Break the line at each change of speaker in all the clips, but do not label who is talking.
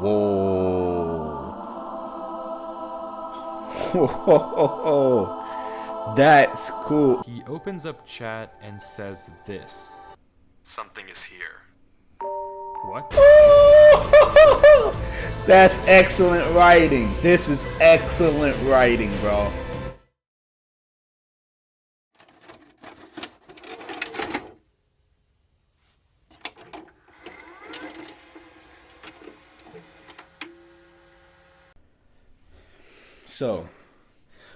Whoa. That's cool.
He opens up chat and says this. Something is here. What?
That's excellent writing. This is excellent writing, bro. So,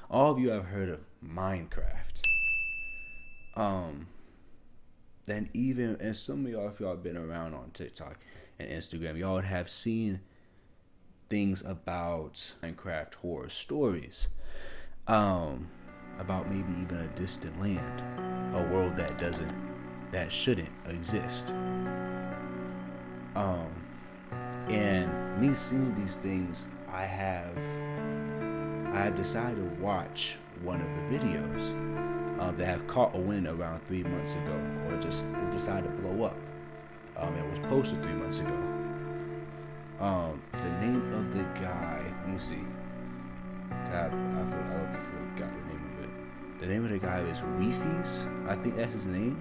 all of you have heard of Minecraft. Then even, and some of y'all, if y'all have been around on TikTok and Instagram, y'all would have seen things about Minecraft horror stories. About maybe even a distant land, a world that shouldn't exist. And me seeing these things, I have decided to watch one of the videos that have caught a wind around 3 months ago, or just it decided to blow up. It was posted 3 months ago. The name of the guy, let me see. I forgot the name of it. The name of the guy is Weefies. I think that's his name.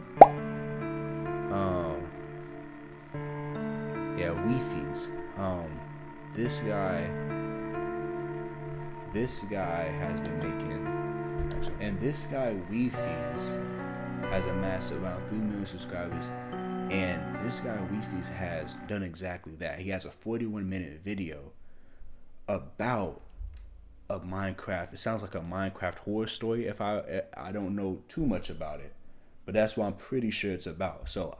Yeah, Weefies. This guy has been making, and this guy Weefies has amassed around 3 million subscribers, and this guy Weefies has done exactly that. He has a 41-minute video about a Minecraft. It sounds like a Minecraft horror story. If I don't know too much about it, but that's what I'm pretty sure it's about. So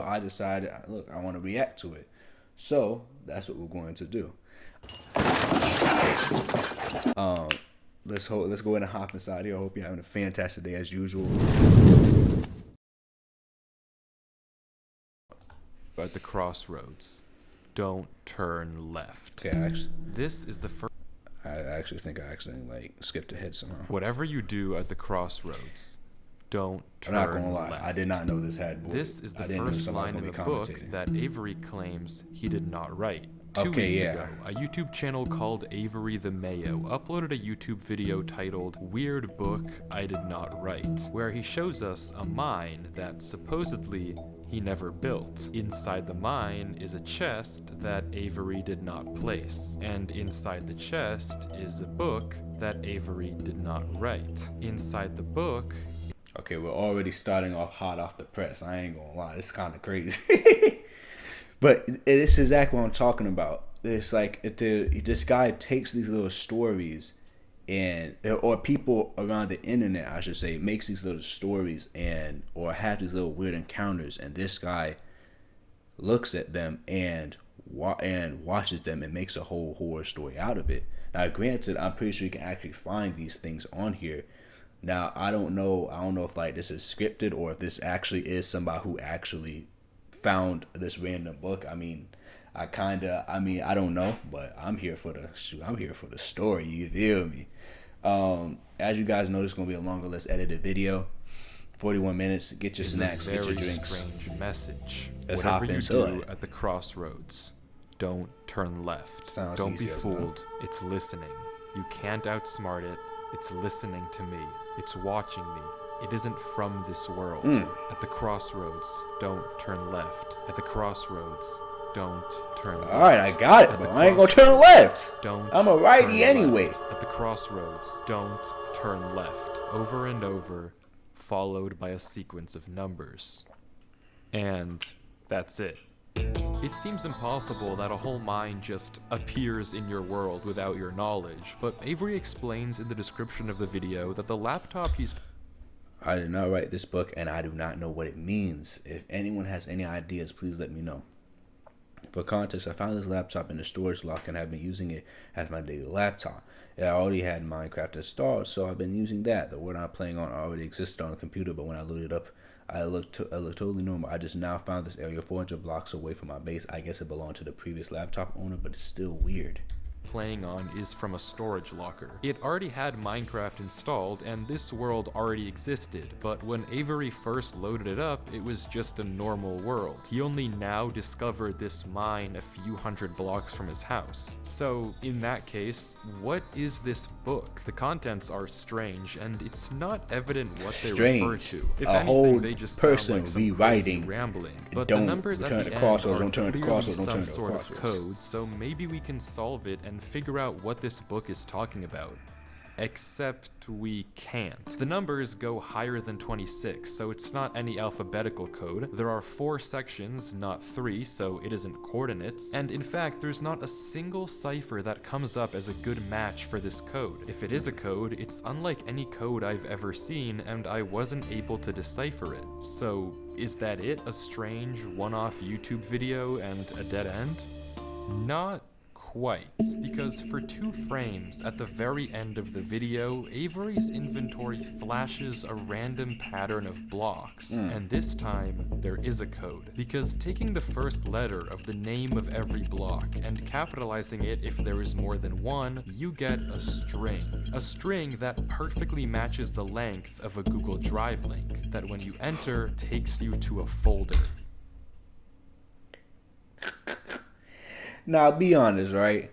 I decided, look, I want to react to it. So that's what we're going to do. Let's go ahead and hop inside here. I hope you're having a fantastic day as usual.
At the crossroads, don't turn left.
Okay,
This is the first.
I actually think I accidentally skipped ahead somehow.
Whatever you do at the crossroads, don't turn
I'm not gonna lie,
left.
I did not know this had.
This is the first line in the book that Avery claims he did not write. 2 weeks ago, a YouTube channel called Avery the Mayo uploaded a YouTube video titled Weird Book I Did Not Write, where he shows us a mine that supposedly he never built. Inside the mine is a chest that Avery did not place, and inside the chest is a book that Avery did not write. Inside the book...
Okay, we're already starting off hot off the press. I ain't gonna lie, it's kind of crazy. But this is exactly what I'm talking about. It's like this guy takes these little stories, or people around the internet, I should say, makes these little stories or have these little weird encounters, and this guy looks at them and watches them and makes a whole horror story out of it. Now, granted, I'm pretty sure you can actually find these things on here. Now, I don't know if like this is scripted or if this actually is somebody who actually found this random book. I don't know, but I'm here for the story. You feel me? As you guys know, this is gonna be a longer, less edited video. 41 minutes. Get your snacks, get your drinks.
Strange message.
Let's
Whatever
hop
you
into
do
it.
at the crossroads, don't turn left.
Sounds
Don't be
easy as
fooled. It's listening. You can't outsmart it. It's listening to me. It's watching me. It isn't from this world. At the crossroads, don't turn left. At the crossroads, don't turn left.
Alright, I got it, but I ain't gonna turn left. I'm a righty
turn
anyway.
left. At the crossroads, don't turn left. Over and over, followed by a sequence of numbers. And that's it. It seems impossible that a whole mine just appears in your world without your knowledge, but Avery explains in the description of the video that the laptop he's...
I did not write this book, and I do not know what it means. If anyone has any ideas, please let me know. For context, I found this laptop in the storage locker and have been using it as my daily laptop. I already had Minecraft installed, so I've been using that. The word I'm playing on already existed on the computer, but when I loaded it up, I looked totally normal. I just now found this area 400 blocks away from my base. I guess it belonged to the previous laptop owner, but it's still weird.
playing on is from a storage locker. It already had Minecraft installed and this world already existed, but when Avery first loaded it up, it was just a normal world. He only now discovered this mine a few hundred blocks from his house. So in that case, what is this book? The contents are strange and it's not evident what they refer to. If anything, they just sound like some crazy rambling. But the numbers at the end are clearly some sort of code, so maybe we can solve it and figure out what this book is talking about. Except we can't. The numbers go higher than 26, so it's not any alphabetical code. There are 4 sections, not 3, so it isn't coordinates. And in fact, there's not a single cipher that comes up as a good match for this code. If it is a code, it's unlike any code I've ever seen, and I wasn't able to decipher it. So is that it? A strange one-off YouTube video and a dead end? Not quite, because for 2 frames at the very end of the video, Avery's inventory flashes a random pattern of blocks, and this time there is a code, because taking the first letter of the name of every block and capitalizing it if there is more than one, you get a string that perfectly matches the length of a Google Drive link, that when you enter, takes you to a folder.
Now, be honest, right?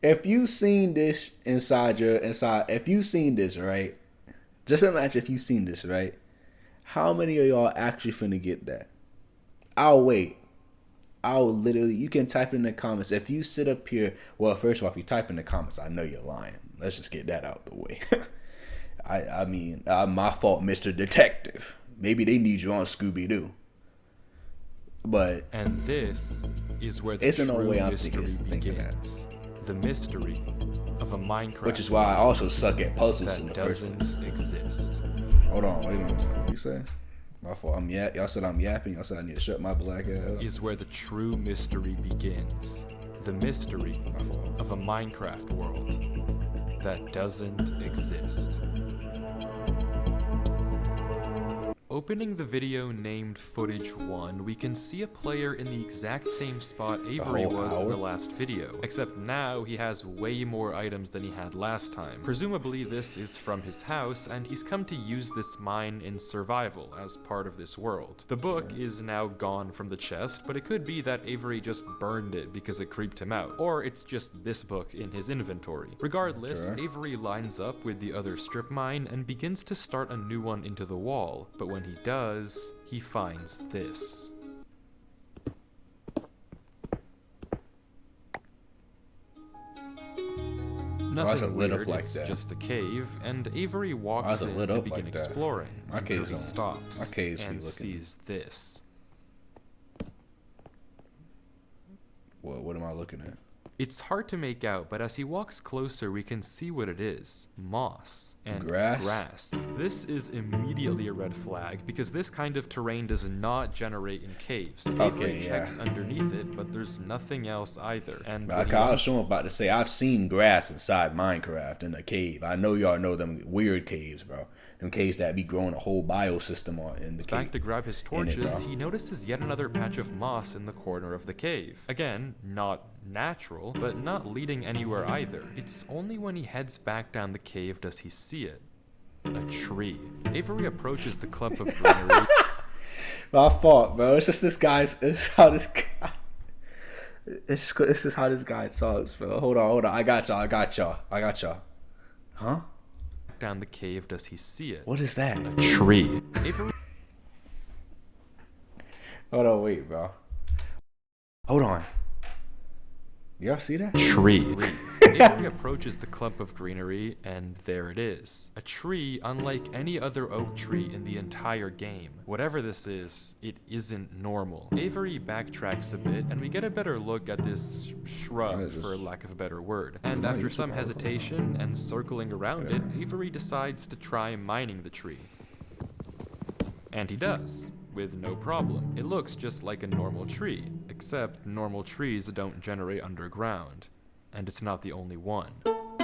If you seen this if you seen this, right? Just imagine if you seen this, right? How many of y'all actually finna get that? I'll wait. You can type in the comments. If you sit up here, well, first of all, if you type in the comments, I know you're lying. Let's just get that out the way. I mean, my fault, Mr. Detective. Maybe they need you on Scooby-Doo.
And this is where the true mystery begins. The mystery of a Minecraft,
which is why I also suck at puzzles in the first place.
That doesn't exist.
Hold on, wait a minute. What you say? My fault. Y'all said I'm yapping. Y'all said I need to shut my black ass up.
Is where the true mystery begins. The mystery of a Minecraft world that doesn't exist. Opening the video named Footage 1, we can see a player in the exact same spot Avery was in the last video, except now he has way more items than he had last time. Presumably this is from his house, and he's come to use this mine in survival as part of this world. The book is now gone from the chest, but it could be that Avery just burned it because it creeped him out, or it's just this book in his inventory. Regardless, Avery lines up with the other strip mine and begins to start a new one into the wall, but when he does, he finds this. Nothing weird, it's just a cave, and Avery walks in to begin exploring until he stops and sees this.
What am I looking at?
It's hard to make out, but as he walks closer, we can see what it is. Moss and grass. This is immediately a red flag, because this kind of terrain does not generate in caves. Avery checks underneath it, but there's nothing else either. And
I was about to say, I've seen grass inside Minecraft in a cave. I know y'all know them weird caves, bro. Them caves that be growing a whole biosystem on in the cave.
Back to grab his torches, he notices yet another patch of moss in the corner of the cave. Again, not natural, but not leading anywhere either. It's only when he heads back down the cave does he see it. A tree. Avery approaches the clump of greenery.
My fault, bro. It's just this how this guy talks, bro. Hold on. I got y'all. Huh?
Down the cave does he see it.
What is that?
A tree. Avery...
Hold on, wait, bro. Hold on. Y'all see that?
Tree. Avery approaches the clump of greenery, and there it is. A tree unlike any other oak tree in the entire game. Whatever this is, it isn't normal. Avery backtracks a bit, and we get a better look at this shrub, for lack of a better word. And after some hesitation and circling around it, Avery decides to try mining the tree. And he does, with no problem. It looks just like a normal tree, except normal trees don't generate underground. And it's not the only one.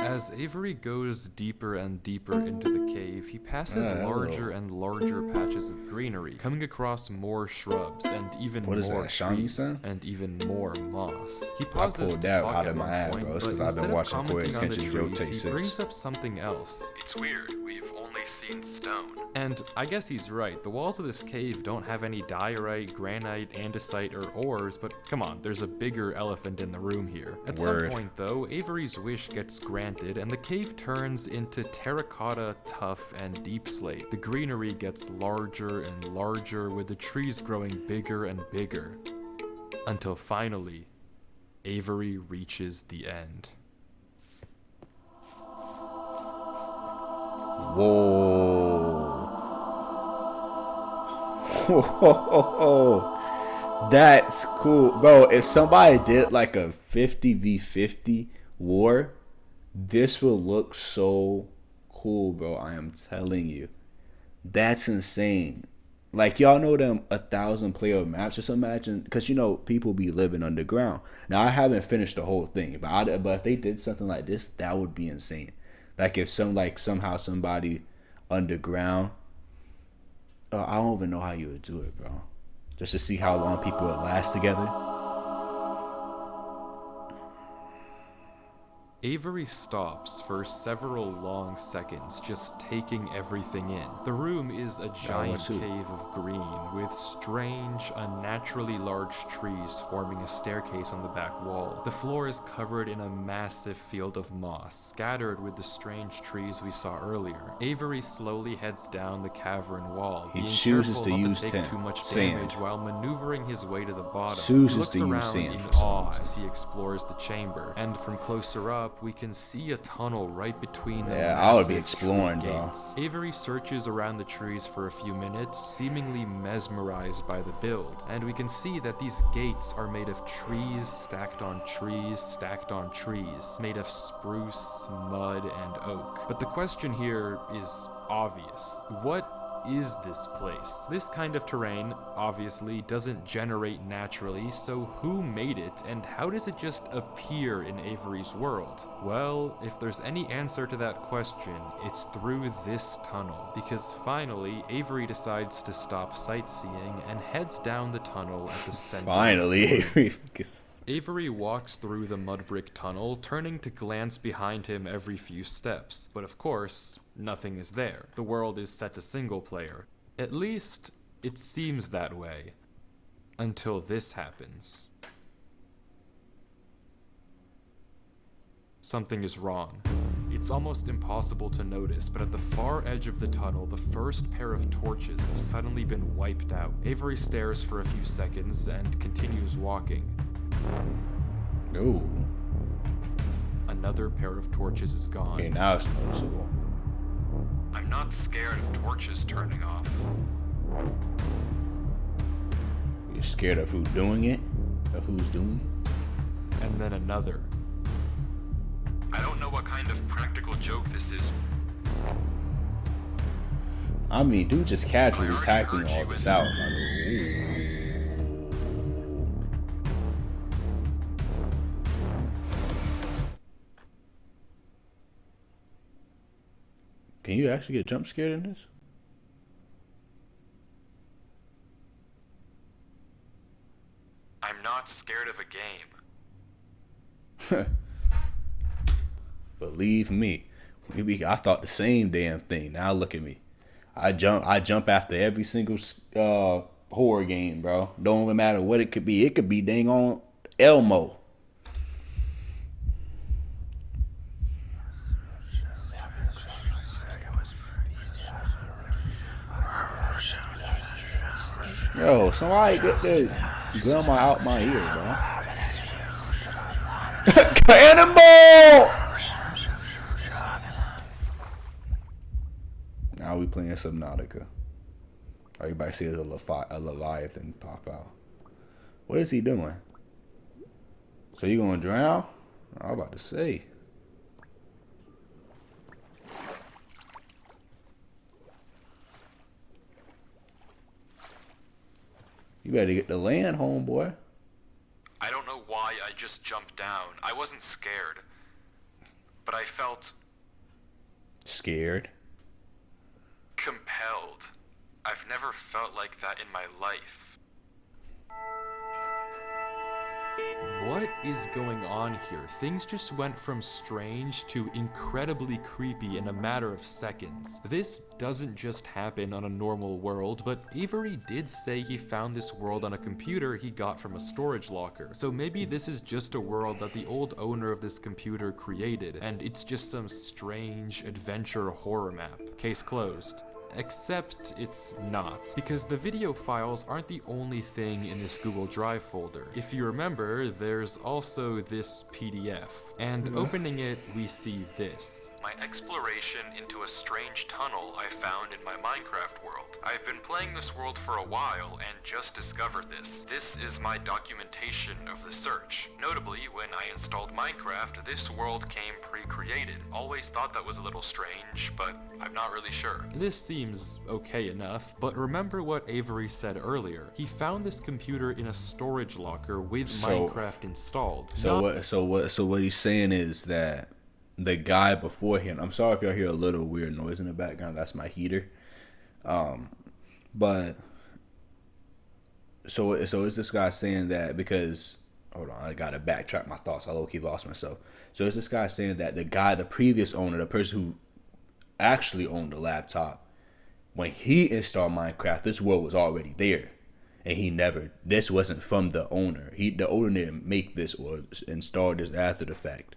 As Avery goes deeper and deeper into the cave, he passes larger and larger patches of greenery, coming across more shrubs and even more trees and even more moss. He pauses to talk at one point, but instead of commenting on the trees, he brings up something else. It's weird, we've only seen stone. And I guess he's right. The walls of this cave don't have any diorite, granite, andesite, or ores, but come on, there's a bigger elephant in the room here. At some point, though, Avery's wish gets granted, and the cave turns into terracotta, tough, and deep slate. The greenery gets larger and larger, with the trees growing bigger and bigger. Until finally, Avery reaches the end.
Whoa. Whoa. That's cool. Bro, if somebody did like a 50v50 war, this will look so cool, bro. I am telling you. That's insane. Like, y'all know them 1,000 player maps. Just imagine, because you know people be living underground. Now I haven't finished the whole thing, but if they did something like this, that would be insane. Like if somehow somebody underground, I don't even know how you would do it, bro. Just to see how long people would last together.
Avery stops for several long seconds, just taking everything in. The room is a giant cave of green, with strange, unnaturally large trees forming a staircase on the back wall. The floor is covered in a massive field of moss, scattered with the strange trees we saw earlier. Avery slowly heads down the cavern wall,
he chooses to use
too much damage while maneuvering his way to the bottom.
Chooses to use sand
in awe as he explores the chamber, and from closer up, we can see a tunnel right between the
I would be exploring, bro.
Avery searches around the trees for a few minutes, seemingly mesmerized by the build, and we can see that these gates are made of trees stacked on trees stacked on trees, made of spruce, mud, and oak. But the question here is obvious. What is this place? This kind of terrain, obviously, doesn't generate naturally, so who made it, and how does it just appear in Avery's world? Well, if there's any answer to that question, it's through this tunnel, because finally, Avery decides to stop sightseeing and heads down the tunnel at the center.
Finally, Avery.
Avery walks through the mud brick tunnel, turning to glance behind him every few steps. But of course, nothing is there. The world is set to single player. At least, it seems that way. Until this happens. Something is wrong. It's almost impossible to notice, but at the far edge of the tunnel, the first pair of torches have suddenly been wiped out. Avery stares for a few seconds and continues walking.
Ooh.
Another pair of torches is gone.
Okay, now it's noticeable.
I'm not scared of torches turning off.
You're scared of who's doing it? Of who's doing it?
And then another. I don't know what kind of practical joke this is.
I mean, dude just casually tackling all this out. Can you actually get jump scared in this?
I'm not scared of a game.
Believe me. I thought the same damn thing. Now look at me. I jump after every single horror game, bro. Don't even matter what it could be. It could be dang on Elmo. Yo, somebody get the grandma out my ear, bro. Cannonball! Now we playing Subnautica. Everybody sees a Leviathan pop out. What is he doing? So you gonna drown? I was about to say. You better get the land, homeboy.
I don't know why I just jumped down. I wasn't scared. but I felt
scared.
Compelled. I've never felt like that in my life. What is going on here? Things just went from strange to incredibly creepy in a matter of seconds. This doesn't just happen on a normal world, but Avery did say he found this world on a computer he got from a storage locker. So maybe this is just a world that the old owner of this computer created, and it's just some strange adventure horror map. Case closed. Except it's not, because the video files aren't the only thing in this Google Drive folder. If you remember, there's also this PDF, and opening it, we see this. My exploration into a strange tunnel I found in my Minecraft world. I've been playing this world for a while and just discovered this. This is my documentation of the search. Notably, when I installed Minecraft, this world came pre-created. Always thought that was a little strange, but I'm not really sure. This seems okay enough, but remember what Avery said earlier. He found this computer in a storage locker with Minecraft installed.
So what he's saying is that the guy before him, I'm sorry if y'all hear a little weird noise in the background, that's my heater. But so is this guy saying that because, hold on, I gotta backtrack my thoughts, I low-key lost myself. So is this guy saying that the previous owner, the person who actually owned the laptop, when he installed Minecraft, this world was already there, and this wasn't from the owner. The owner didn't make this or install this after the fact.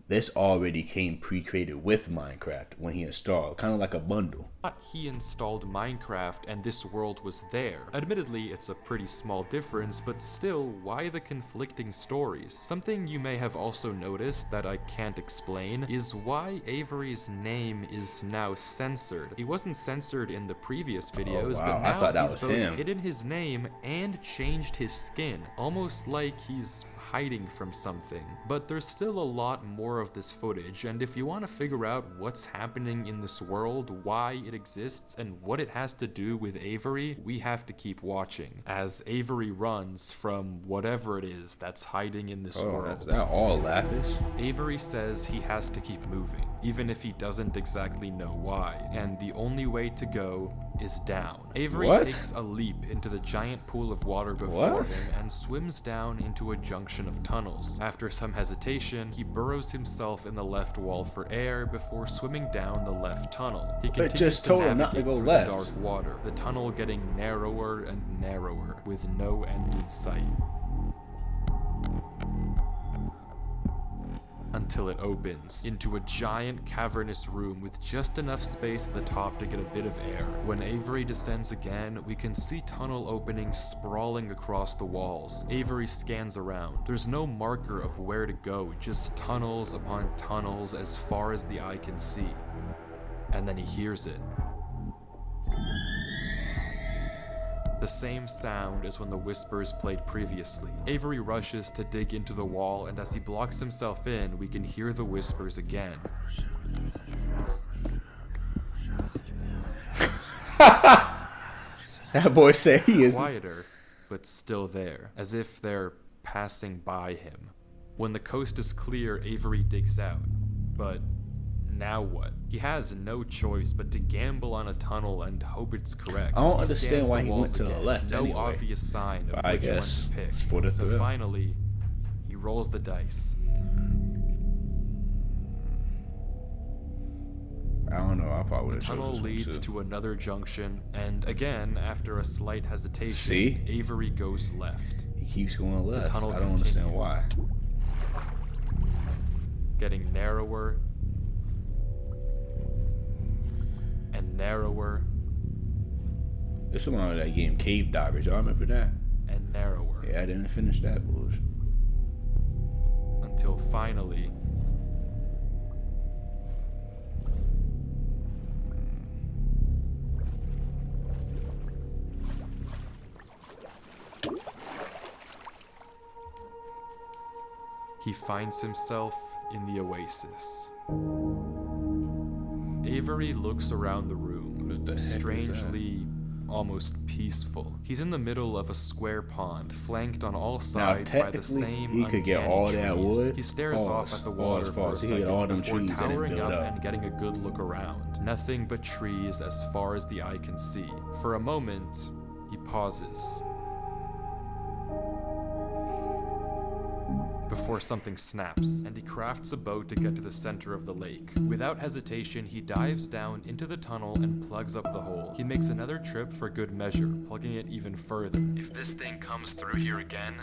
This already came pre-created with Minecraft when he installed, kind of like a bundle.
He installed Minecraft and this world was there. Admittedly, it's a pretty small difference, but still, why the conflicting stories? Something you may have also noticed that I can't explain is why Avery's name is now censored. He wasn't censored in the previous videos, but now he's both hidden his name and changed his skin, almost like he's hiding from something. But there's still a lot more of this footage, and if you want to figure out what's happening in this world, why it exists, and what it has to do with Avery, we have to keep watching as Avery runs from whatever it is that's hiding in this world.
Is that all Lapis?
Avery says he has to keep moving, even if he doesn't exactly know why, and the only way to go is down. Avery takes a leap into the giant pool of water before him and swims down into a junction of tunnels. After some hesitation, he burrows himself in the left wall for air before swimming down the left tunnel. He continues to navigate through the dark water, the tunnel getting narrower and narrower, with no end in sight. Until it opens into a giant cavernous room with just enough space at the top to get a bit of air. When Avery descends again, we can see tunnel openings sprawling across the walls. Avery scans around. There's no marker of where to go, just tunnels upon tunnels as far as the eye can see. And then he hears it. The same sound as when the whispers played previously. Avery rushes to dig into the wall, and as he blocks himself in, we can hear the whispers again.
That boy said he is
quieter, but still there, as if they're passing by him. When the coast is clear, Avery digs out, but now what? He has no choice but to gamble on a tunnel and hope it's correct.
I don't understand why he went to the left
no
anyway.
Obvious sign of which one to pick. So finally, he rolls the dice.
I don't know, I probably would have chosen
tunnel leads to another junction, and again, after a slight hesitation, Avery goes left.
He keeps going left.
The tunnel
I don't understand why.
Getting narrower and narrower.
This was one of that game Cave Divers. Y'all remember that?
And narrower.
Yeah, I didn't finish that bullshit.
Until finally, he finds himself in the oasis. Avery looks around the room, strangely almost peaceful. He's in the middle of a square pond, flanked on all sides by the same
he could get all that wood.
He stares off at the water for a second before towering up and getting a good look around. Nothing but trees as far as the eye can see. For a moment, he pauses before something snaps, and he crafts a boat to get to the center of the lake. Without hesitation, he dives down into the tunnel and plugs up the hole. He makes another trip for good measure, plugging it even further. If this thing comes through here again,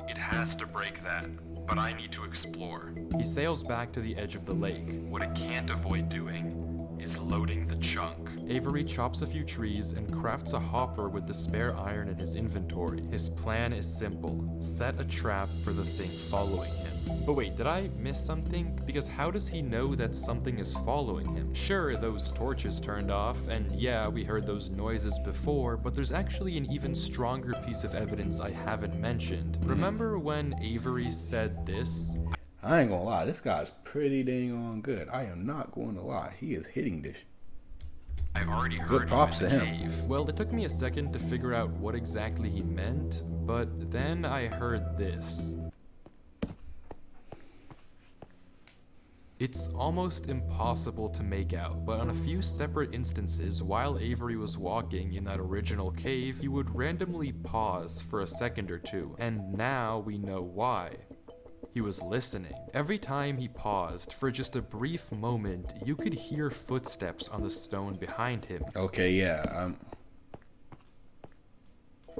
it has to break that, but I need to explore. He sails back to the edge of the lake. What it can't avoid doing is loading the chunk. Avery chops a few trees and crafts a hopper with the spare iron in his inventory. His plan is simple: set a trap for the thing following him. But wait, did I miss something? Because how does he know that something is following him? Sure, those torches turned off, and yeah, we heard those noises before, but there's actually an even stronger piece of evidence I haven't mentioned. Remember when Avery said this?
I ain't gonna lie, this guy's pretty dang on good. I am not going to lie. He is hitting this.
I already heard
good props to him.
Cave. Well, it took me a second to figure out what exactly he meant, but then I heard this. It's almost impossible to make out, but on a few separate instances, while Avery was walking in that original cave, he would randomly pause for a second or two, and now we know why. He was listening. Every time he paused, for just a brief moment, you could hear footsteps on the stone behind him.
Okay, yeah,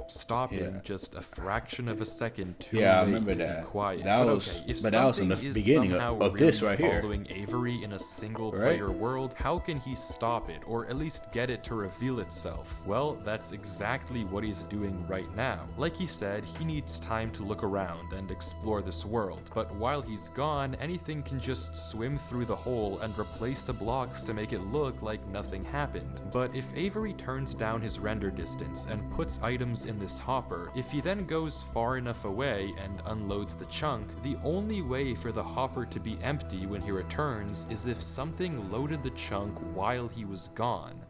stopping just a fraction of a second too
late I
to
remember that.
Be quiet.
That was, but that was in the beginning of this right here.
Following Avery in a single-player world, how can he stop it, or at least get it to reveal itself? Well, that's exactly what he's doing right now. Like he said, he needs time to look around and explore this world, but while he's gone, anything can just swim through the hole and replace the blocks to make it look like nothing happened. But if Avery turns down his render distance and puts items in this hopper, if he then goes far enough away and unloads the chunk, the only way for the hopper to be empty when he returns is if something loaded the chunk while he was gone.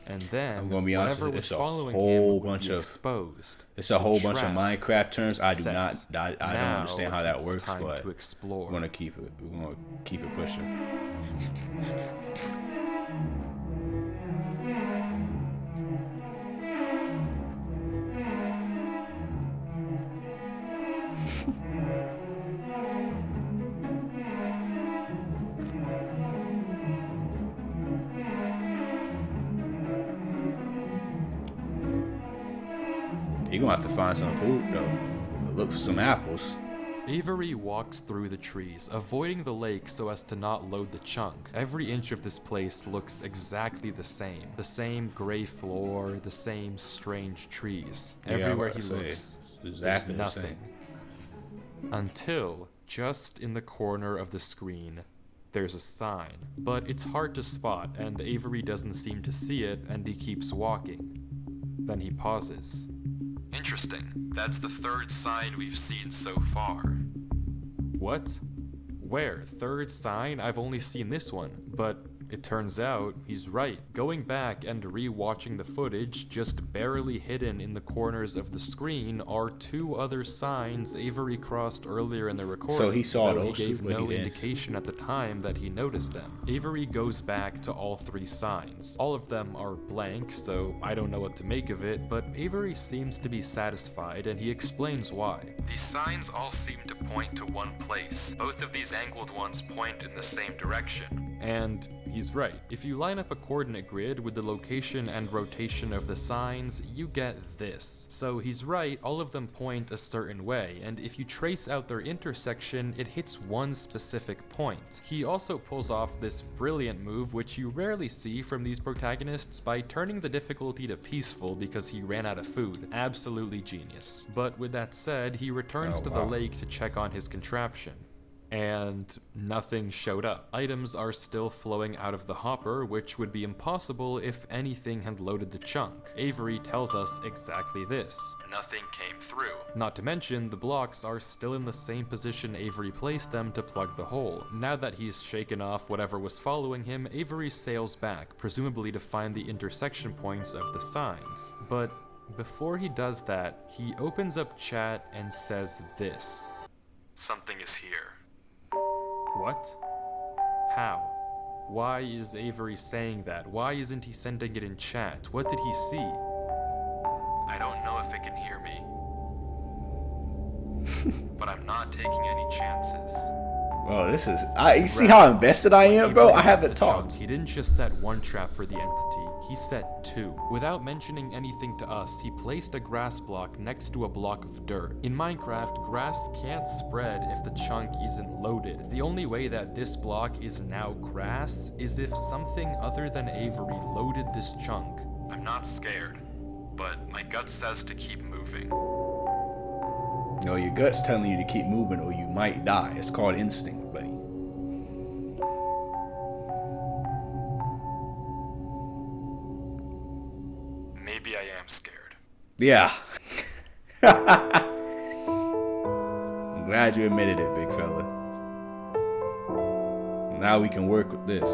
And then
I'm gonna be honest,
whatever was
it's a
following
whole
him
bunch
would be
of
exposed.
It's a whole bunch of
Trap
Minecraft terms. I
set.
don't understand how that works,
time
but
to explore.
we're gonna keep it pushing. You're gonna have to find some food though. Look for some apples.
Avery walks through the trees, avoiding the lake so as to not load the chunk. Every inch of this place looks exactly the same. The same gray floor, the same strange trees. Everywhere he looks, there's nothing. Until, just in the corner of the screen, there's a sign. But it's hard to spot, and Avery doesn't seem to see it, and he keeps walking. Then he pauses. Interesting. That's the third sign we've seen so far. What? Where? Third sign? I've only seen this one. But it turns out he's right. Going back and re-watching the footage, just barely hidden in the corners of the screen are two other signs Avery crossed earlier in the recording.
So he saw those.
He gave no indication at the time that he noticed them. Avery goes back to all three signs. All of them are blank, so I don't know what to make of it, but Avery seems to be satisfied, and he explains why. These signs all seem to point to one place. Both of these angled ones point in the same direction. And he's right. If you line up a coordinate grid with the location and rotation of the signs, you get this. So he's right, all of them point a certain way, and if you trace out their intersection, it hits one specific point. He also pulls off this brilliant move, which you rarely see from these protagonists, by turning the difficulty to peaceful because he ran out of food. Absolutely genius. But with that said, he returns to the lake to check on his contraption. and nothing showed up. Items are still flowing out of the hopper, which would be impossible if anything had loaded the chunk. Avery tells us exactly this. Nothing came through. Not to mention, the blocks are still in the same position Avery placed them to plug the hole. Now that he's shaken off whatever was following him, Avery sails back, presumably to find the intersection points of the signs. But before he does that, he opens up chat and says this. Something is here. What? How? Why is Avery saying that? Why isn't he sending it in chat? What did he see? I don't know if it can hear me. But I'm not taking any chances.
Bro, this is... you see how invested I am, bro? I haven't talked.
He didn't just set one trap for the entity, he set two. Without mentioning anything to us, he placed a grass block next to a block of dirt. In Minecraft, grass can't spread if the chunk isn't loaded. The only way that this block is now grass is if something other than Avery loaded this chunk. I'm not scared, but my gut says to keep moving.
No, your gut's telling you to keep moving or you might die. It's called instinct, buddy.
Maybe I am scared.
Yeah. I'm glad you admitted it, big fella. Now we can work with this.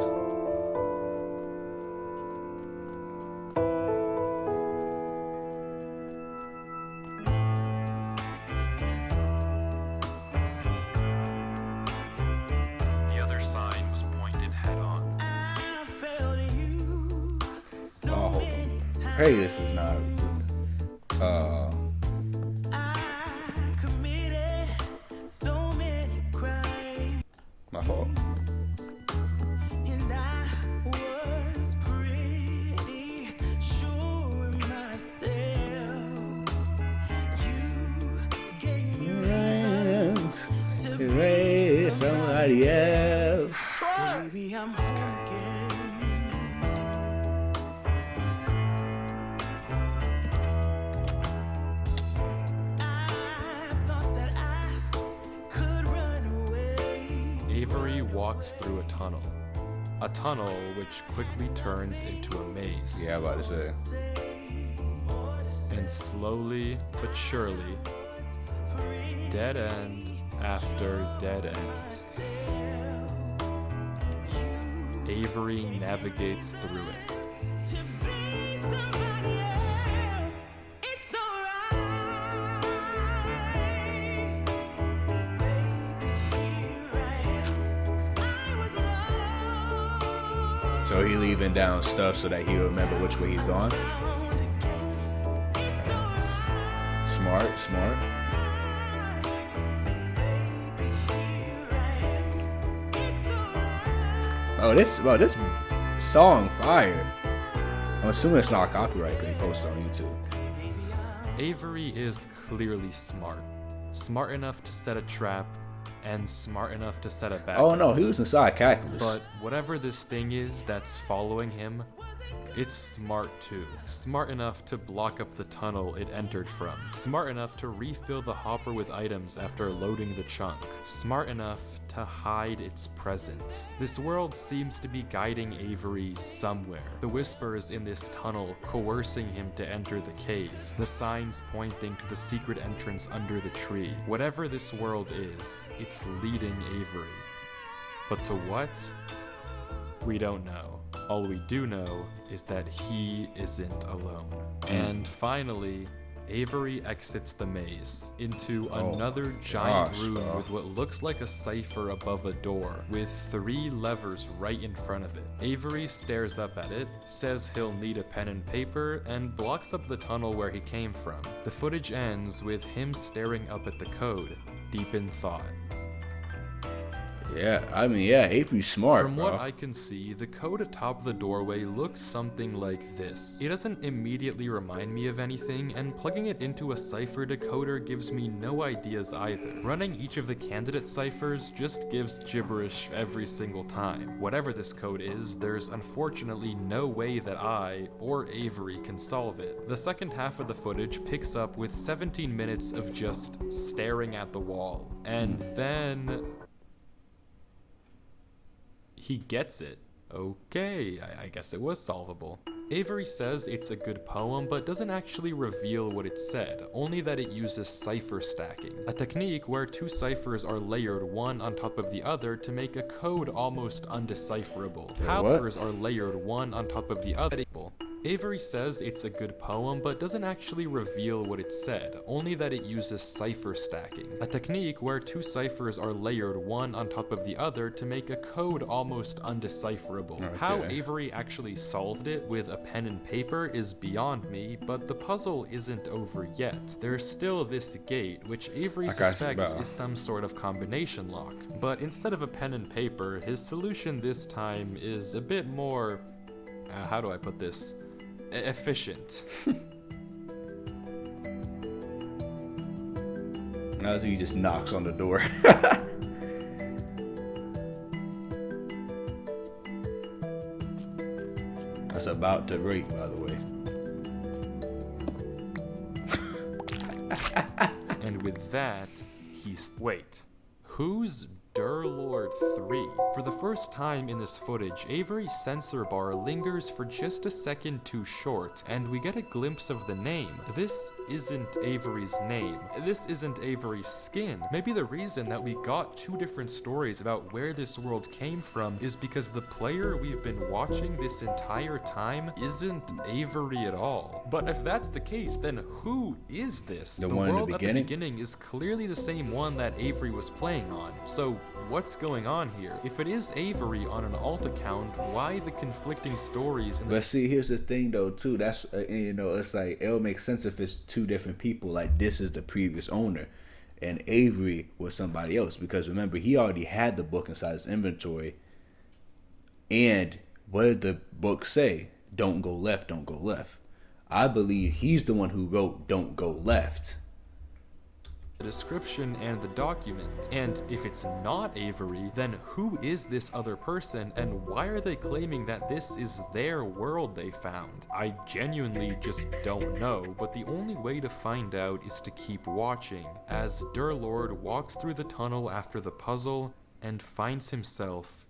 Hey, this is not. My fault.
And I was pretty sure myself. You gave me reasons to be
somebody else.
Baby, I'm home again.
Avery walks through a tunnel which quickly turns into a maze.
Yeah, I'm about to say.
And slowly but surely, dead end after dead end, Avery navigates through it.
So he leaving down stuff so that he'll remember which way he's going. Smart. Oh, this song fire. I'm assuming it's not copyright because he posted on YouTube.
Avery is clearly smart. Smart enough to set a trap, and smart enough to set a backup.
Oh no, he was inside calculus.
But whatever this thing is that's following him, it's smart too. Smart enough to block up the tunnel it entered from. Smart enough to refill the hopper with items after loading the chunk. Smart enough to hide its presence. This world seems to be guiding Avery somewhere. The whispers in this tunnel coercing him to enter the cave. The signs pointing to the secret entrance under the tree. Whatever this world is, it's leading Avery. But to what? We don't know. All we do know is that he isn't alone. And finally, Avery exits the maze into another giant room with what looks like a cipher above a door, with 3 levers right in front of it. Avery stares up at it, says he'll need a pen and paper, and blocks up the tunnel where he came from. The footage ends with him staring up at the code, deep in thought.
Yeah, Avery's smart,
From what I can see, the code atop the doorway looks something like this. It doesn't immediately remind me of anything, and plugging it into a cipher decoder gives me no ideas either. Running each of the candidate ciphers just gives gibberish every single time. Whatever this code is, there's unfortunately no way that I, or Avery, can solve it. The second half of the footage picks up with 17 minutes of just staring at the wall. And then He gets it. Okay, I guess it was solvable. Avery says it's a good poem, but doesn't actually reveal what it said, only that it uses cipher stacking, a technique where two ciphers are layered one on top of the other to make a code almost undecipherable. How ciphers are layered one on top of the other. Avery says it's a good poem, but doesn't actually reveal what it said, only that it uses cipher stacking, a technique where two ciphers are layered one on top of the other to make a code almost undecipherable. Okay. How Avery actually solved it with a pen and paper is beyond me, but the puzzle isn't over yet. There's still this gate, which Avery suspects is some sort of combination lock, but instead of a pen and paper, his solution this time is a bit more, how do I put this? Efficient.
Now he just knocks on the door. That's about to break, by the way.
And with that, he's... Wait. Who's Durlord 3? For the first time in this footage, Avery's censor bar lingers for just a second too short, and we get a glimpse of the name. This isn't Avery's name. This isn't Avery's skin. Maybe the reason that we got two different stories about where this world came from is because the player we've been watching this entire time isn't Avery at all. But if that's the case, then who is this? The world at the beginning is clearly the same one that Avery was playing on. So what's going on here? If it is Avery on an alt account, why the conflicting stories?
But see, here's the thing though too. That's it's like it'll make sense if it's two different people. Like this is the previous owner, and Avery was somebody else. Because remember, he already had the book inside his inventory. And what did the book say? Don't go left. Don't go left. I believe he's the one who wrote "Don't go left."
The description and the document. And if it's not Avery, then who is this other person, and why are they claiming that this is their world they found? I genuinely just don't know, but the only way to find out is to keep watching as Durlord walks through the tunnel after the puzzle and finds himself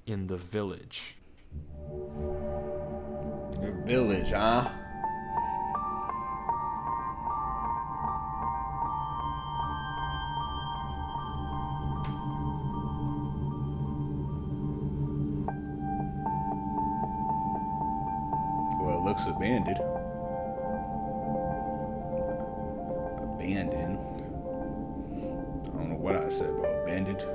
in the village.
The village, huh? Looks abandoned. Abandoned. I don't know what I said about abandoned.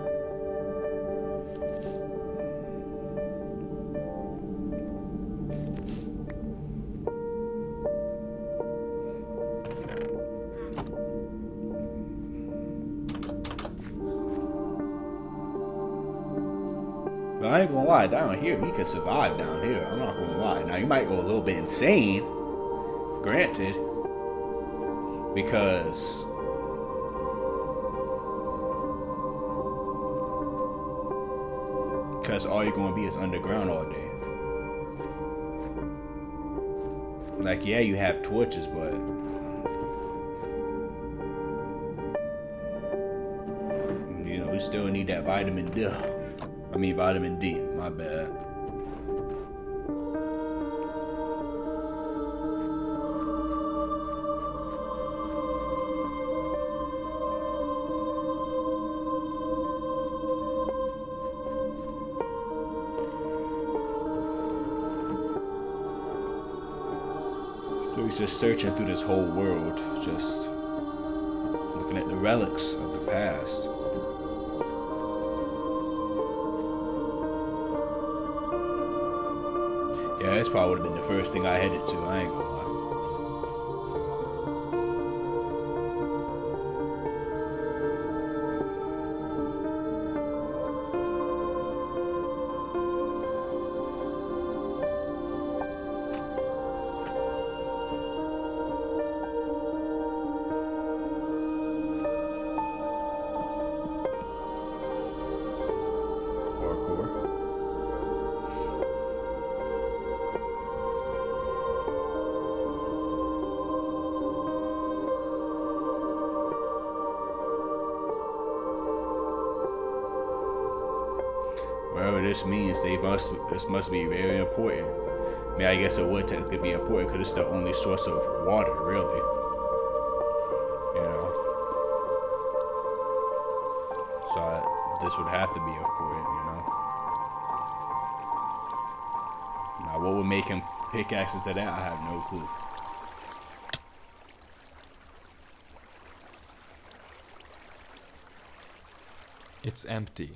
But I ain't gonna lie, down here, you can survive down here. I'm not gonna lie. Now, you might go a little bit insane, granted, because all you're gonna be is underground all day. Like, yeah, you have torches, but you still need that vitamin D. Vitamin D, my bad. So he's just searching through this whole world, just looking at the relics of the past. Yeah, this probably would have been the first thing I headed to. I ain't gonna lie. Whatever this means, this must be very important. I mean, I guess it would technically be important because it's the only source of water, really. You know? So this would have to be important, you know? Now, what would make him pickaxes to that? I have no clue.
It's empty.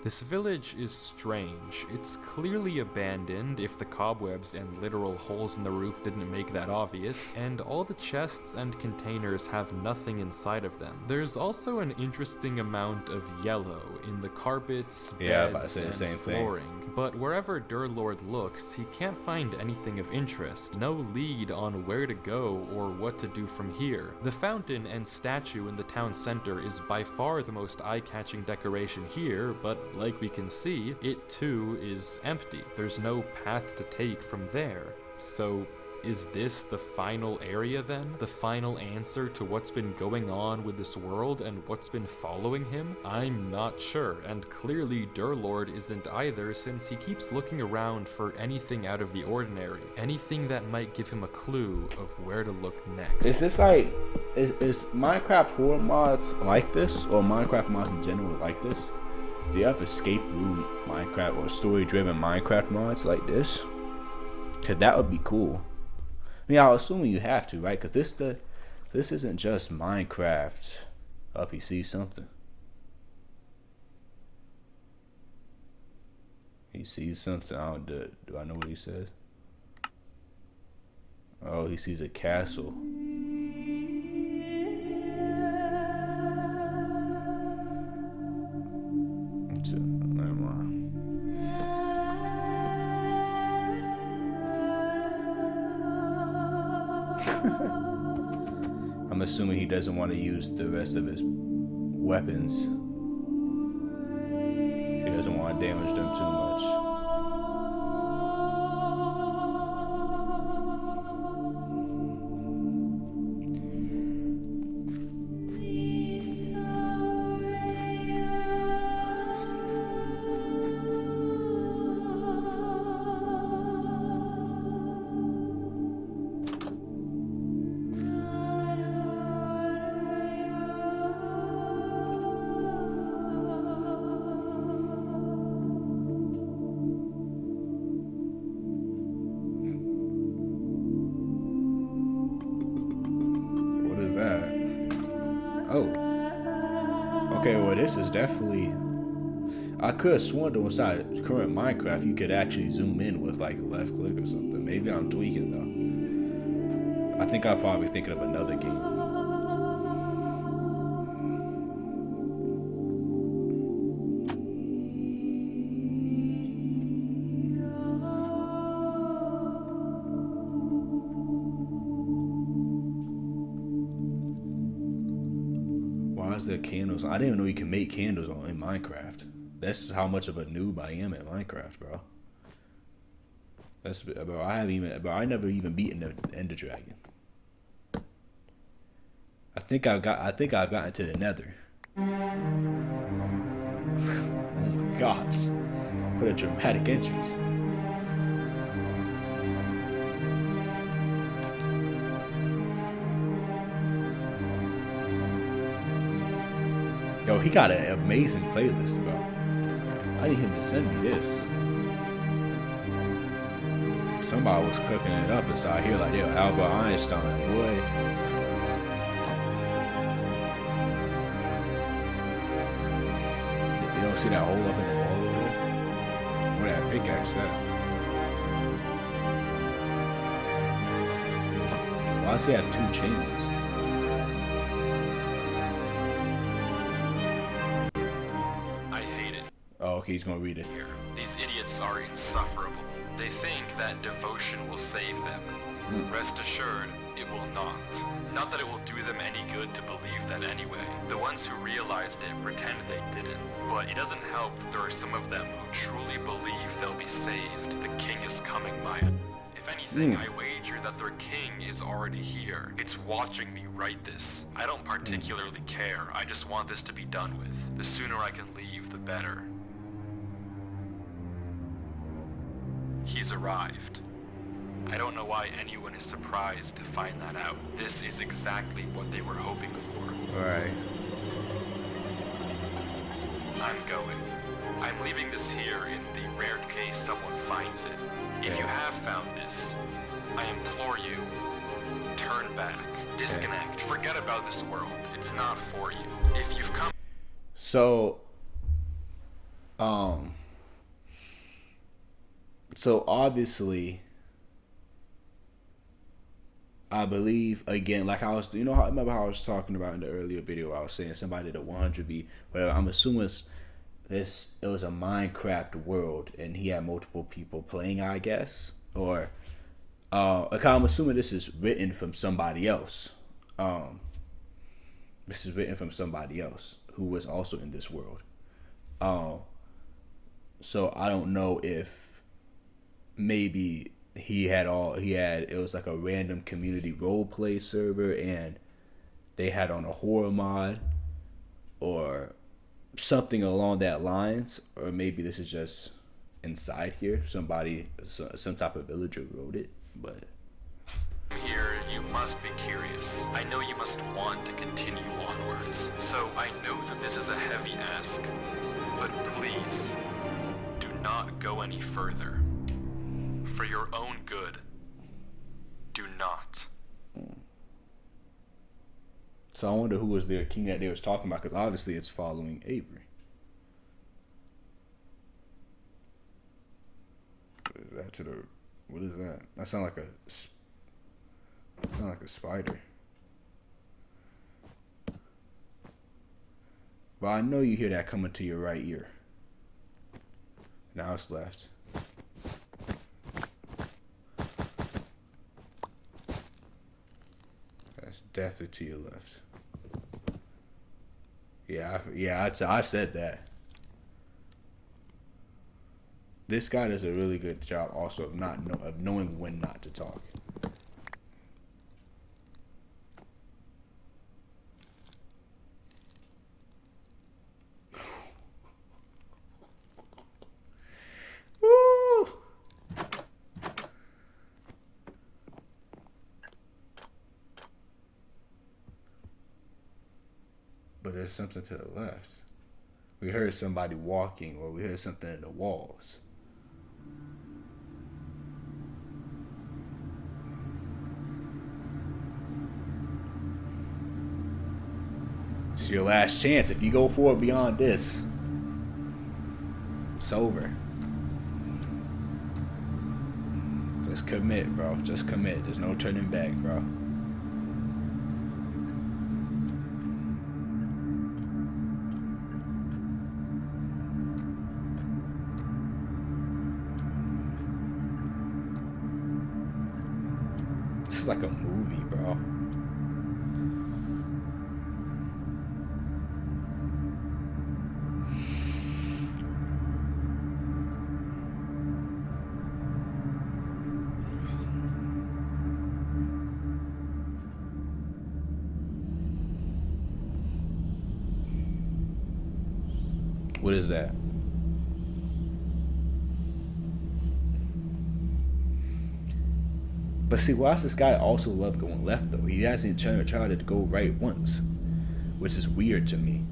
This village is strange. It's clearly abandoned, if the cobwebs and literal holes in the roof didn't make that obvious, and all the chests and containers have nothing inside of them. There's also an interesting amount of yellow in the carpets, beds, and flooring. But wherever Durlord looks, he can't find anything of interest. No lead on where to go or what to do from here. The fountain and statue in the town center is by far the most eye-catching decoration here, but like we can see, it too is empty. There's no path to take from there. So, is this the final area then? The final answer to what's been going on with this world and what's been following him? I'm not sure, and clearly Durlord isn't either, since he keeps looking around for anything out of the ordinary. Anything that might give him a clue of where to look next.
Is this like, is Minecraft horror mods like this? Or Minecraft mods in general like this? Do you have escape room Minecraft or story-driven Minecraft mods like this? Cause that would be cool. I mean, I'm assuming you have to, right? Cause this isn't just Minecraft. Up, he sees something. He sees something. Do I know what he says? Oh, he sees a castle. Never mind. I'm assuming he doesn't want to use the rest of his weapons. He doesn't want to damage them too much. This is definitely. I could have sworn that inside current Minecraft you could actually zoom in with like left click or something. Maybe I'm tweaking though. I think I'm probably thinking of another game. The candles. I didn't even know you can make candles in Minecraft. That's how much of a noob I am at Minecraft, bro. That's bro. I never even beaten the Ender Dragon. I think I've gotten to the Nether. Oh my gosh! What a dramatic entrance. Yo, he got an amazing playlist, bro. I need him to send me this. Somebody was cooking it up inside here like, yo, Albert Einstein, boy. You don't see that hole up in the wall over there? Where that pickaxe at? Why does he have 2 chambers? He's gonna read it.
These idiots are insufferable. They think that devotion will save them. Rest assured, it will not. Not that it will do them any good to believe that anyway. The ones who realized it pretend they didn't. But it doesn't help that there are some of them who truly believe they'll be saved. The king is coming, Maya. If If anything, I wager that their king is already here. It's watching me write this. I don't particularly care. I just want this to be done with. The sooner I can leave, the better. He's arrived. I don't know why anyone is surprised to find that out. This is exactly what they were hoping for.
Alright.
I'm going. I'm leaving this here in the rare case someone finds it. If you have found this, I implore you, turn back, disconnect, forget about this world. It's not for you. If you've come...
So obviously, I believe, again, like I was, remember how I was talking about in the earlier video, I was saying somebody did a 100B, well, I'm assuming it was a Minecraft world, and he had multiple people playing, I guess, or, I'm assuming this is written from somebody else. This is written from somebody else who was also in this world. So I don't know if maybe it was like a random community roleplay server and they had on a horror mod or something along that lines, or maybe this is just inside here. Somebody, some type of villager wrote it, but
here, you must be curious. I know you must want to continue onwards, so I know that this is a heavy ask, but please, do not go any further. For your own good, do not.
So I wonder who was their king that they was talking about, because obviously it's following Avery. What is that? That sounds like a spider. But I know you hear that coming to your right ear. Now it's left. That's definitely to your left. Yeah, I said that. This guy does a really good job also of knowing when not to talk. Woo! But there's something to the left. We heard somebody walking, or we heard something in the walls. It's your last chance. If you go forward beyond this, it's over. Just commit, bro. Just commit. There's no turning back, bro. This is like a movie, bro. What is that? But see, why does this guy also love going left though? He hasn't tried to go right once, which is weird to me.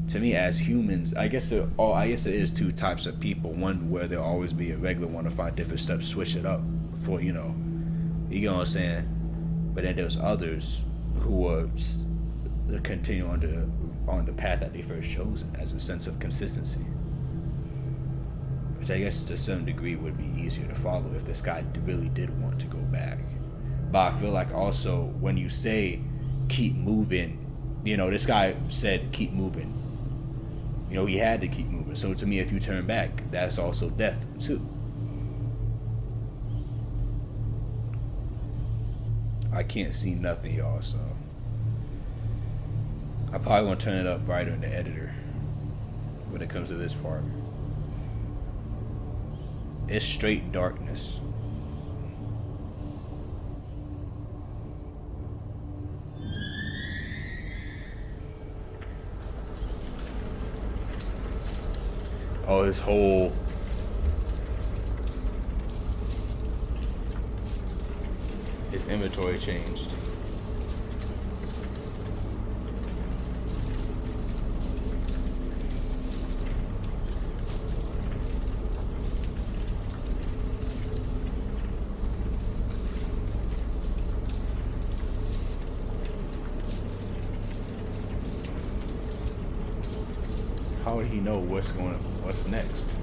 To me, as humans, I guess there is two types of people. One where there'll always be a regular one to find different steps, switch it up for you know what I'm saying. But then there's others who are continue on the path that they first chosen as a sense of consistency, which I guess to some degree would be easier to follow if this guy really did want to go back. But I feel like also when you say keep moving, this guy said keep moving. He had to keep moving. So to me, if you turn back, that's also death too. I can't see nothing, y'all, so I probably want to turn it up brighter in the editor when it comes to this part. It's straight darkness. Oh, his whole... His inventory changed. How would he know what's next?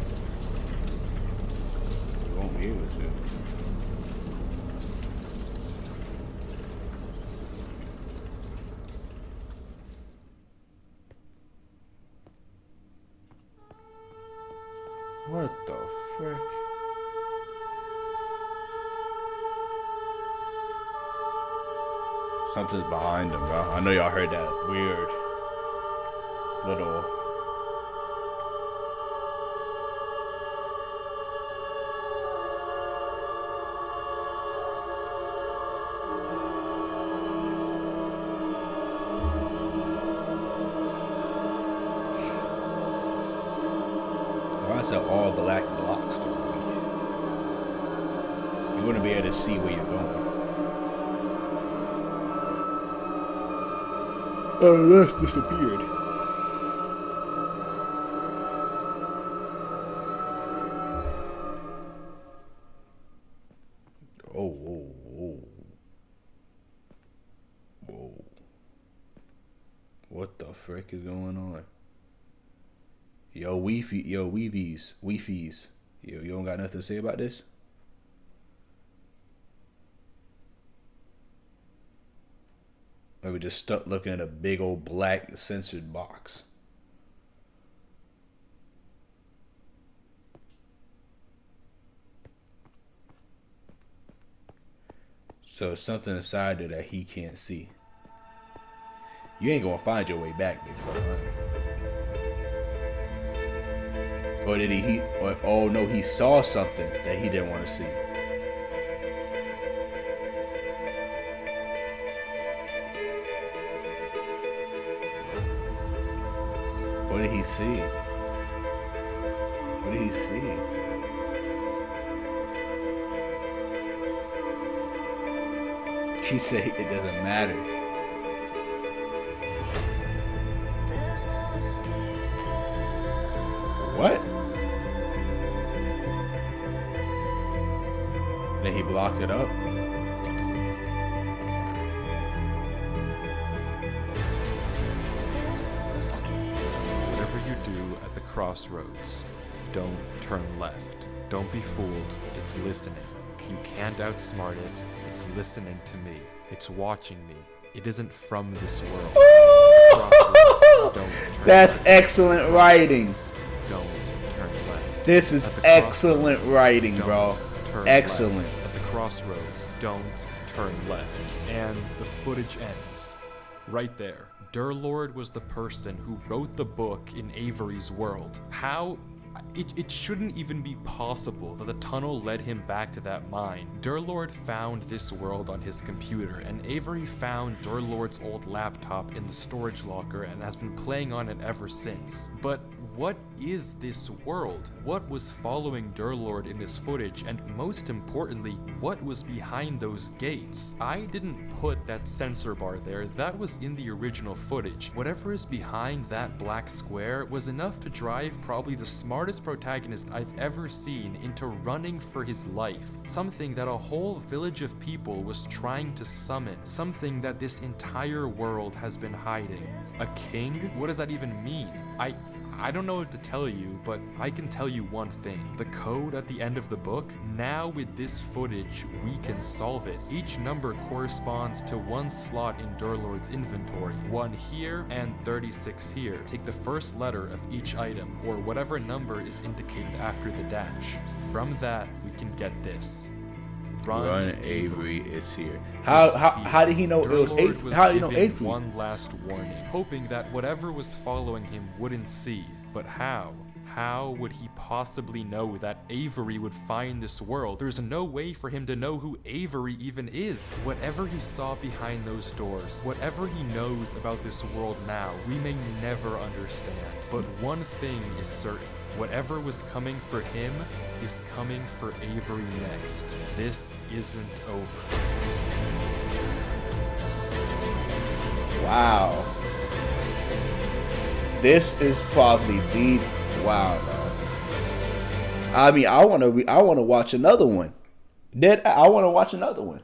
He won't be able to. What the frick? Something's behind him, bro. I know y'all heard that weird little... Why is it all black blocks though? Like, you wouldn't be able to see where you're going. Oh, that's disappeared. Oh, whoa, whoa. Whoa. What the frick is going on? Yo, Weefies. Yo, you don't got nothing to say about this? Or we just stuck looking at a big old black censored box. So something inside there that he can't see. You ain't gonna find your way back, big fella. Right? Or did he oh no, he saw something that he didn't want to see. What did he see? What did he see? He said it doesn't matter. What? And then he blocked it up.
Whatever you do at the crossroads, don't turn left. Don't be fooled. It's listening. You can't outsmart it. It's listening to me. It's watching me. It isn't from this world. Crossroads, don't turn
That's
left.
excellent writing.
Don't turn left.
This is excellent writing, bro. Excellent.
Left. At the crossroads, don't turn left. And the footage ends. Right there. Durlord was the person who wrote the book in Avery's world. How? It shouldn't even be possible that the tunnel led him back to that mine. Durlord found this world on his computer, and Avery found Durlord's old laptop in the storage locker and has been playing on it ever since. But what is this world? What was following Durlord in this footage? And most importantly, what was behind those gates? I didn't put that sensor bar there. That was in the original footage. Whatever is behind that black square was enough to drive probably the smartest protagonist I've ever seen into running for his life. Something that a whole village of people was trying to summon. Something that this entire world has been hiding. A king? What does that even mean? I don't know what to tell you, but I can tell you one thing. The code at the end of the book, now with this footage, we can solve it. Each number corresponds to one slot in Durlord's inventory. 1 here and 36 here. Take the first letter of each item, or whatever number is indicated after the dash. From that, we can get this.
Run Avery is here. How did he know it was Avery? How did he know Avery?
One last warning, hoping that whatever was following him wouldn't see. But how? How would he possibly know that Avery would find this world? There's no way for him to know who Avery even is. Whatever he saw behind those doors, whatever he knows about this world now, we may never understand. But one thing is certain. Whatever was coming for him is coming for Avery next. This isn't over.
Wow. This is probably the wow, dog. I mean, I want to watch another one. I want to watch another one.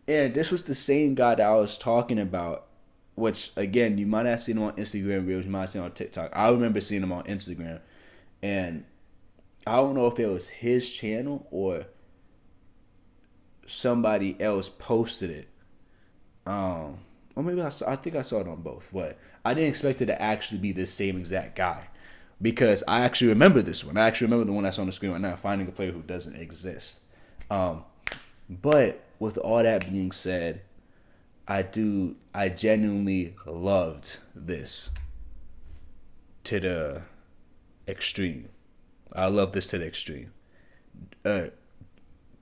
And this was the same guy that I was talking about, which again, you might have seen him on Instagram Reels, you might have seen him on TikTok. I remember seeing him on Instagram, and I don't know if it was his channel or somebody else posted it. Or maybe I think I saw it on both, but I didn't expect it to actually be the same exact guy, because I actually remember this one. I actually remember the one that's on the screen right now, finding a player who doesn't exist. But with all that being said, I genuinely loved this to the extreme. I love this to the extreme.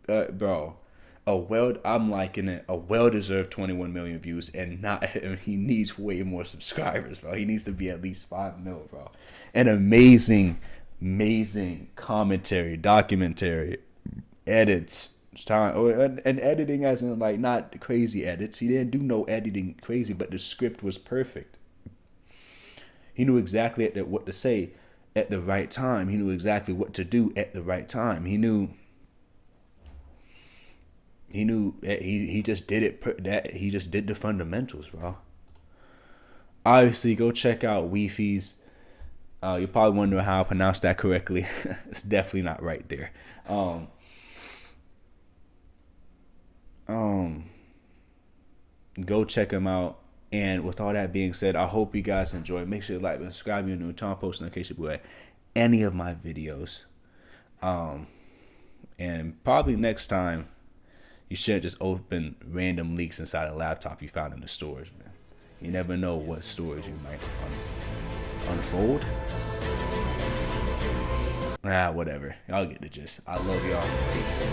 Bro. I'm liking it. A well-deserved 21 million views, and he needs way more subscribers, bro. He needs to be at least 5 mil, bro. An amazing commentary, documentary, edits, and editing as in like not crazy edits. He didn't do no editing crazy, but the script was perfect. He knew exactly what to say at the right time. He knew exactly what to do at the right time. He just did it. He just did the fundamentals, bro. Obviously, go check out Weefy's. You probably wonder how I pronounce that correctly. It's definitely not right there. Go check him out. And with all that being said, I hope you guys enjoy. Make sure to like and subscribe. You know, Tom post notification below any of my videos. And probably next time, you shouldn't just open random leaks inside a laptop you found in the storage, man. You never know what storage you might unfold. Whatever. Y'all get the gist. I love y'all. Peace.